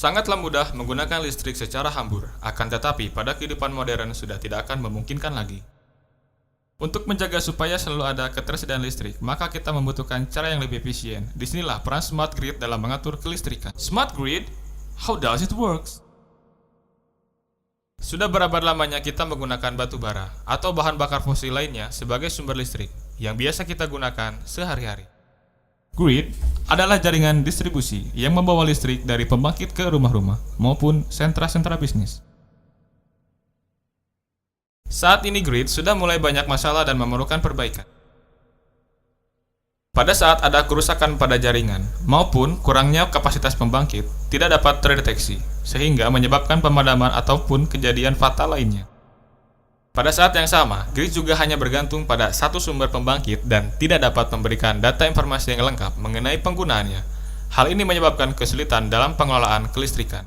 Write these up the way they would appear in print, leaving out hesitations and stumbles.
Sangatlah mudah menggunakan listrik secara hambur, akan tetapi pada kehidupan modern sudah tidak akan memungkinkan lagi. Untuk menjaga supaya selalu ada ketersediaan listrik, maka kita membutuhkan cara yang lebih efisien. Disinilah peran smart grid dalam mengatur kelistrikan. Smart grid, how does it works? Sudah berapa lamanya kita menggunakan batu bara atau bahan bakar fosil lainnya sebagai sumber listrik yang biasa kita gunakan sehari-hari. Grid adalah jaringan distribusi yang membawa listrik dari pembangkit ke rumah-rumah maupun sentra-sentra bisnis. Saat ini grid sudah mulai banyak masalah dan memerlukan perbaikan. Pada saat ada kerusakan pada jaringan maupun kurangnya kapasitas pembangkit tidak dapat terdeteksi, sehingga menyebabkan pemadaman ataupun kejadian fatal lainnya. Pada saat yang sama, grid juga hanya bergantung pada satu sumber pembangkit dan tidak dapat memberikan data informasi yang lengkap mengenai penggunaannya. Hal ini menyebabkan kesulitan dalam pengelolaan kelistrikan.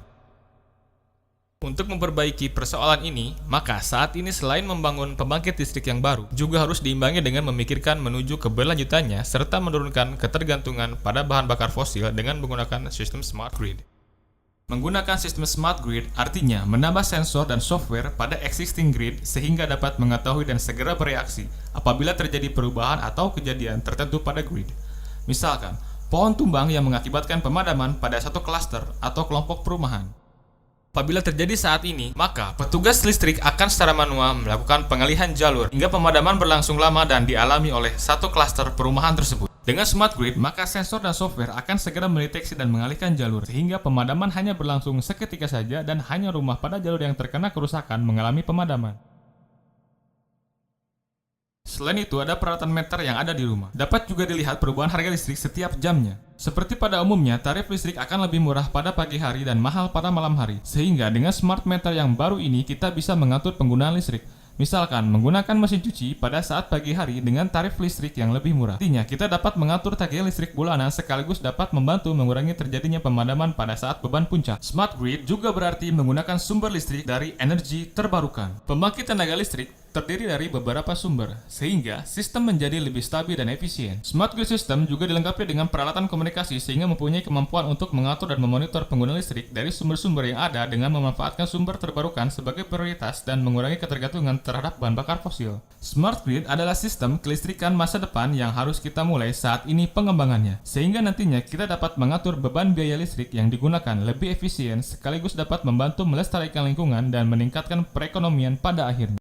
Untuk memperbaiki persoalan ini, maka saat ini selain membangun pembangkit listrik yang baru, juga harus diimbangi dengan memikirkan menuju keberlanjutannya serta menurunkan ketergantungan pada bahan bakar fosil dengan menggunakan sistem smart grid. Menggunakan sistem smart grid artinya menambah sensor dan software pada existing grid sehingga dapat mengetahui dan segera bereaksi apabila terjadi perubahan atau kejadian tertentu pada grid. Misalkan, pohon tumbang yang mengakibatkan pemadaman pada satu klaster atau kelompok perumahan. Apabila terjadi saat ini, maka petugas listrik akan secara manual melakukan pengalihan jalur hingga pemadaman berlangsung lama dan dialami oleh satu klaster perumahan tersebut. Dengan smart grid, maka sensor dan software akan segera mendeteksi dan mengalihkan jalur sehingga pemadaman hanya berlangsung seketika saja dan hanya rumah pada jalur yang terkena kerusakan mengalami pemadaman. Selain itu, ada peralatan meter yang ada di rumah. Dapat juga dilihat perubahan harga listrik setiap jamnya. Seperti pada umumnya, tarif listrik akan lebih murah pada pagi hari dan mahal pada malam hari. Sehingga dengan smart meter yang baru ini, kita bisa mengatur penggunaan listrik. Misalkan, menggunakan mesin cuci pada saat pagi hari dengan tarif listrik yang lebih murah. Artinya, kita dapat mengatur tagihan listrik bulanan sekaligus dapat membantu mengurangi terjadinya pemadaman pada saat beban puncak. Smart grid juga berarti menggunakan sumber listrik dari energi terbarukan. Pembangkit tenaga listrik terdiri dari beberapa sumber, sehingga sistem menjadi lebih stabil dan efisien. Smart grid system juga dilengkapi dengan peralatan komunikasi sehingga mempunyai kemampuan untuk mengatur dan memonitor pengguna listrik dari sumber-sumber yang ada dengan memanfaatkan sumber terbarukan sebagai prioritas dan mengurangi ketergantungan terhadap bahan bakar fosil. Smart grid adalah sistem kelistrikan masa depan yang harus kita mulai saat ini pengembangannya, sehingga nantinya kita dapat mengatur beban biaya listrik yang digunakan lebih efisien sekaligus dapat membantu melestarikan lingkungan dan meningkatkan perekonomian pada akhirnya.